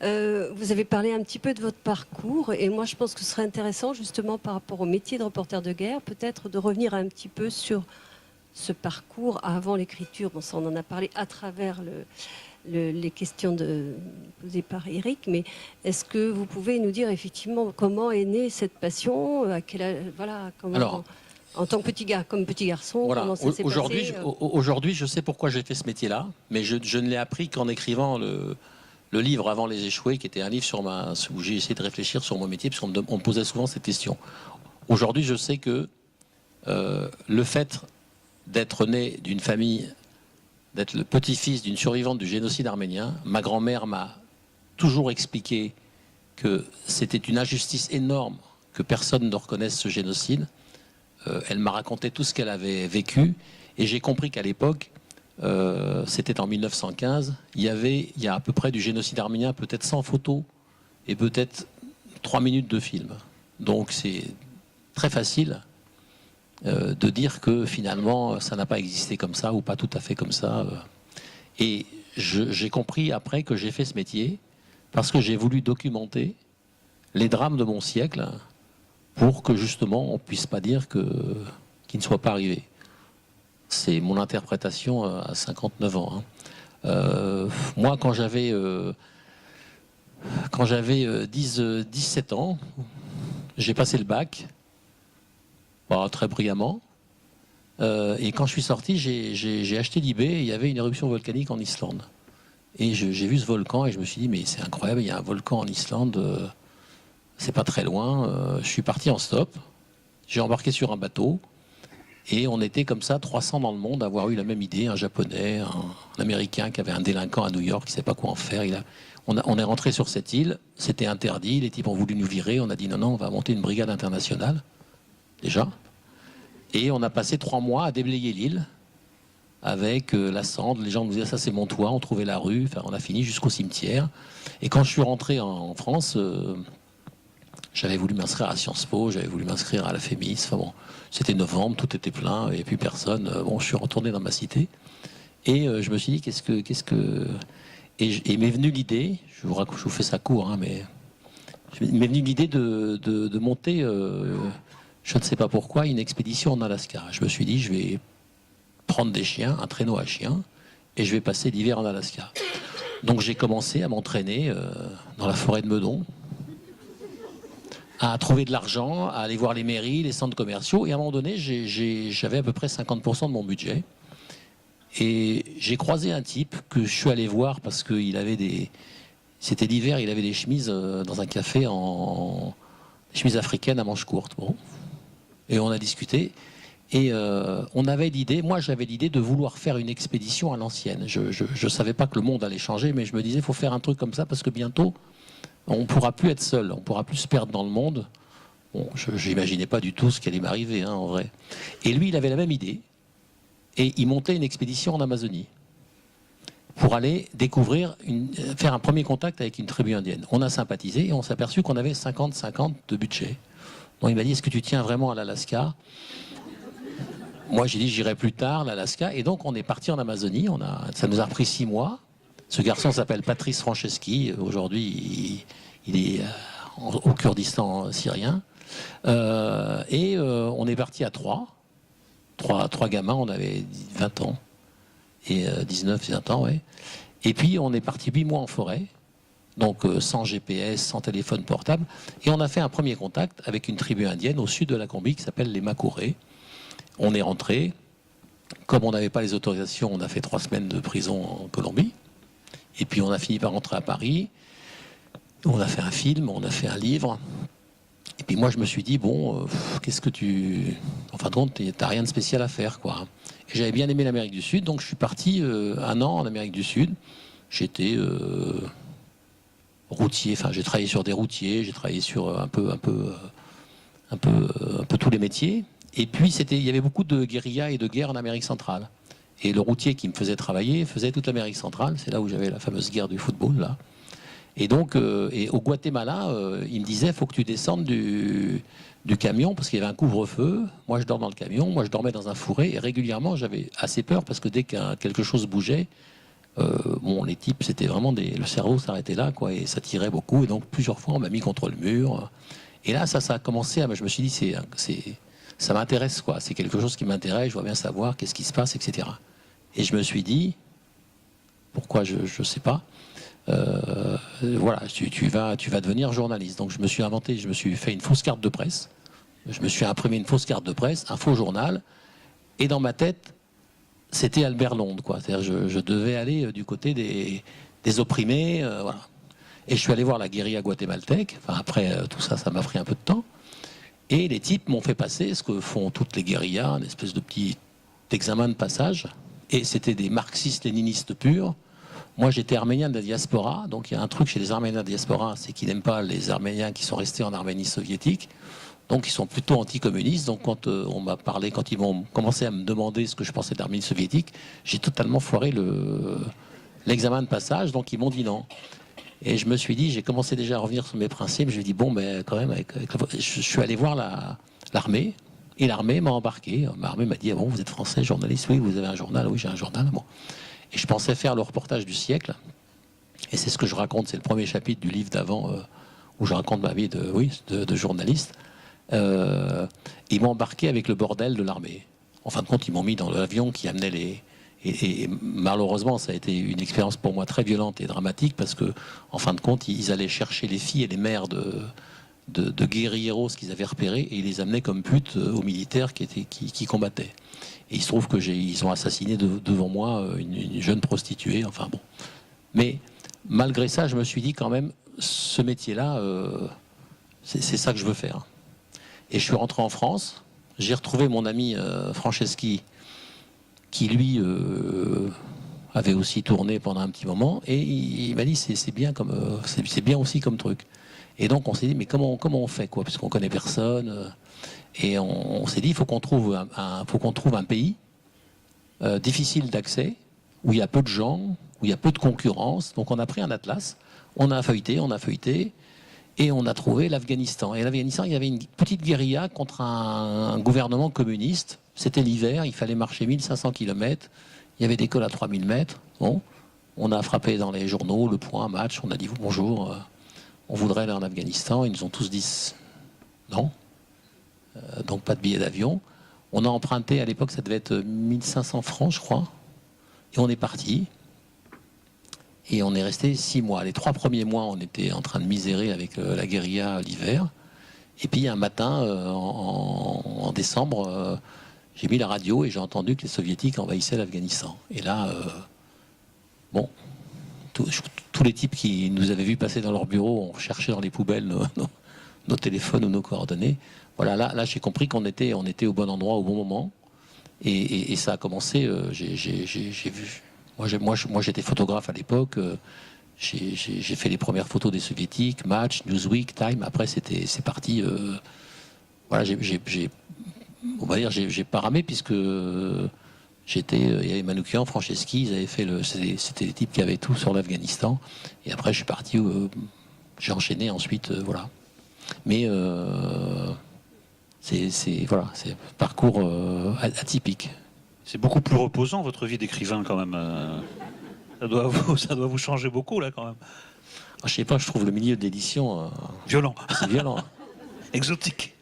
Vous avez parlé un petit peu de votre parcours et moi je pense que ce serait intéressant justement par rapport au métier de reporter de guerre, peut-être de revenir un petit peu sur ce parcours avant l'écriture. Bon, ça on en a parlé à travers les questions posées par Eric, mais est-ce que vous pouvez nous dire effectivement comment est née cette passion, voilà, comment, Alors, en tant que comme petit garçon, voilà. comment ça s'est passé Aujourd'hui, je sais pourquoi j'ai fait ce métier-là, mais je ne l'ai appris qu'en écrivant le livre Avant les échoués, qui était un livre où j'ai essayé de réfléchir sur mon métier, parce qu'on me posait souvent cette question. Aujourd'hui, je sais que le fait d'être né d'une famille, d'être le petit-fils d'une survivante du génocide arménien, ma grand-mère m'a toujours expliqué que c'était une injustice énorme que personne ne reconnaisse ce génocide. Elle m'a raconté tout ce qu'elle avait vécu, et j'ai compris qu'à l'époque, c'était en 1915, il y a à peu près du génocide arménien, peut-être 100 photos et peut-être 3 minutes de film. Donc c'est très facile de dire que finalement ça n'a pas existé comme ça ou pas tout à fait comme ça. Et j'ai compris après que j'ai fait ce métier parce que j'ai voulu documenter les drames de mon siècle pour que justement on ne puisse pas dire qu'ils ne soient pas arrivés. C'est mon interprétation à 59 ans. Moi, quand j'avais 17 ans, j'ai passé le bac, très brillamment. Et quand je suis sorti, j'ai acheté l'eBay et il y avait une éruption volcanique en Islande. Et j'ai vu ce volcan et je me suis dit, mais c'est incroyable, il y a un volcan en Islande, c'est pas très loin. Je suis parti en stop, j'ai embarqué sur un bateau. Et on était comme ça, 300 dans le monde, à avoir eu la même idée, un Japonais, un Américain qui avait un délinquant à New York, qui ne savait pas quoi en faire. On est rentré sur cette île, c'était interdit, les types ont voulu nous virer, on a dit non, on va monter une brigade internationale, déjà. Et on a passé 3 mois à déblayer l'île, avec la cendre, les gens nous disaient ça c'est mon toit, on trouvait la rue, enfin on a fini jusqu'au cimetière. Et quand je suis rentré en France, j'avais voulu m'inscrire à Sciences Po, j'avais voulu m'inscrire à la FEMIS, enfin bon, c'était novembre, tout était plein, et puis personne. Bon, je suis retourné dans ma cité, et je me suis dit, Et m'est venue l'idée, je vous fais ça court, mais m'est venue l'idée de monter, je ne sais pas pourquoi, une expédition en Alaska. Je me suis dit, je vais prendre des chiens, un traîneau à chiens, et je vais passer l'hiver en Alaska. Donc j'ai commencé à m'entraîner dans la forêt de Meudon, à trouver de l'argent, à aller voir les mairies, les centres commerciaux. Et à un moment donné, j'avais à peu près 50% de mon budget. Et j'ai croisé un type que je suis allé voir parce qu'il avait c'était l'hiver, il avait des chemises dans un café des chemises africaines à manches courtes. Bon. Et on a discuté. Et on avait l'idée, moi j'avais l'idée de vouloir faire une expédition à l'ancienne. Je ne savais pas que le monde allait changer, mais je me disais, il faut faire un truc comme ça parce que bientôt, on ne pourra plus être seul, on ne pourra plus se perdre dans le monde. Bon, je n'imaginais pas du tout ce qui allait m'arriver, en vrai. Et lui, il avait la même idée. Et il montait une expédition en Amazonie pour aller faire un premier contact avec une tribu indienne. On a sympathisé et on s'est aperçu qu'on avait 50-50 de budget. Donc il m'a dit, est-ce que tu tiens vraiment à l'Alaska ? Moi, j'ai dit, j'irai plus tard, l'Alaska. Et donc, on est parti en Amazonie. Ça nous a pris 6 mois. Ce garçon s'appelle Patrice Franceschi. Aujourd'hui, il est au Kurdistan syrien. On est parti à 3 gamins. On avait 20 ans. Et 19-20 ans, ouais. Et puis, on est parti 8 mois en forêt. Donc, sans GPS, sans téléphone portable. Et on a fait un premier contact avec une tribu indienne au sud de la Colombie qui s'appelle les Macourés. On est rentré. Comme on n'avait pas les autorisations, on a fait 3 semaines de prison en Colombie. Et puis on a fini par rentrer à Paris. On a fait un film, on a fait un livre. Et puis moi je me suis dit, bon, qu'est-ce que en fin de compte, t'as rien de spécial à faire, quoi. Et j'avais bien aimé l'Amérique du Sud, donc je suis parti 1 an en Amérique du Sud. J'étais routier, enfin j'ai travaillé sur des routiers, j'ai travaillé sur un peu tous les métiers. Et puis il y avait beaucoup de guérilla et de guerre en Amérique centrale. Et le routier qui me faisait travailler faisait toute l'Amérique centrale. C'est là où j'avais la fameuse guerre du football, là. Et donc, au Guatemala, il me disait, il faut que tu descendes du camion, parce qu'il y avait un couvre-feu. Moi, je dors dans le camion. Moi, je dormais dans un fourré. Et régulièrement, j'avais assez peur, parce que dès que quelque chose bougeait, Bon, les types, c'était vraiment le cerveau s'arrêtait là, quoi, et ça tirait beaucoup. Et donc, plusieurs fois, on m'a mis contre le mur. Et là, ça a commencé à. Je me suis dit, ça m'intéresse, quoi. C'est quelque chose qui m'intéresse. Je dois bien savoir qu'est-ce qui se passe, etc. Et je me suis dit, pourquoi, je ne sais pas. Voilà, tu vas devenir journaliste. Donc, je me suis fait une fausse carte de presse. Je me suis imprimé une fausse carte de presse, un faux journal. Et dans ma tête, c'était Albert Londres, quoi. C'est-à-dire, je devais aller du côté des opprimés, voilà. Et je suis allé voir la guérilla guatémaltèque. Enfin, après tout ça, ça m'a pris un peu de temps. Et les types m'ont fait passer ce que font toutes les guérillas, une espèce de petit examen de passage. Et c'était des marxistes-léninistes purs. Moi, j'étais arménien de la diaspora. Donc, il y a un truc chez les Arméniens de la diaspora, c'est qu'ils n'aiment pas les Arméniens qui sont restés en Arménie soviétique. Donc, ils sont plutôt anticommunistes. Donc, quand on m'a parlé, quand ils vont commencer à me demander ce que je pensais d'Arménie soviétique, j'ai totalement foiré l'examen de passage. Donc, ils m'ont dit non. Et je me suis dit, j'ai commencé déjà à revenir sur mes principes. Je me suis dit, bon, ben, quand même, je suis allé voir l'armée. Et l'armée m'a embarqué. L'armée m'a dit, ah bon, vous êtes français, journaliste? Oui, vous avez un journal? Oui, j'ai un journal. Bon. Et je pensais faire le reportage du siècle. Et c'est ce que je raconte. C'est le premier chapitre du livre d'avant où je raconte ma vie de journaliste. Ils m'ont embarqué avec le bordel de l'armée. En fin de compte, ils m'ont mis dans l'avion qui amenait les... Et malheureusement, ça a été une expérience pour moi très violente et dramatique parce que, en fin de compte, ils allaient chercher les filles et les mères de guérilleros qu'ils avaient repérés et ils les amenaient comme putes aux militaires qui combattaient. Et il se trouve qu'ils ont assassiné devant moi une jeune prostituée. Enfin bon. Mais malgré ça, je me suis dit quand même, ce métier-là, c'est ça que je veux faire. Et je suis rentré en France. J'ai retrouvé mon ami Franceschi, qui lui avait aussi tourné pendant un petit moment, et il m'a dit c'est bien aussi comme truc. Et donc on s'est dit mais comment on fait, quoi, puisqu'on connaît personne. Et on s'est dit il faut qu'on trouve un pays difficile d'accès, où il y a peu de gens, où il y a peu de concurrence. Donc on a pris un atlas, on a feuilleté. Et on a trouvé l'Afghanistan. Et l'Afghanistan, il y avait une petite guérilla contre un gouvernement communiste. C'était l'hiver, il fallait marcher 1500 km. Il y avait des cols à 3000 mètres. Bon, on a frappé dans les journaux, Le Point, Match. On a dit bonjour, on voudrait aller en Afghanistan. Ils nous ont tous dit non. Donc pas de billet d'avion. On a emprunté, à l'époque, ça devait être 1500 francs, je crois. Et on est parti. Et on est resté 6 mois. Les 3 premiers mois, on était en train de misérer avec la guérilla l'hiver. Et puis un matin, en décembre, j'ai mis la radio et j'ai entendu que les soviétiques envahissaient l'Afghanistan. Et là, bon, tous les types qui nous avaient vus passer dans leur bureau ont cherché dans les poubelles nos téléphones ou nos coordonnées. Voilà, là j'ai compris qu'on était au bon endroit au bon moment. Et ça a commencé, j'ai vu... Moi, j'étais photographe à l'époque. J'ai fait les premières photos des soviétiques, Match, Newsweek, Time. Après, c'est parti. Voilà, on va dire, j'ai pas ramé puisque il y avait Manoukian, Franceschi. Ils avaient fait c'était les types qui avaient tout sur l'Afghanistan. Et après, je suis parti. J'ai enchaîné ensuite, voilà. Mais c'est un parcours atypique. C'est beaucoup plus reposant, votre vie d'écrivain, quand même. Ça doit vous changer beaucoup, là, quand même. Je sais pas, je trouve le milieu de l'édition... Violent. C'est violent. Exotique.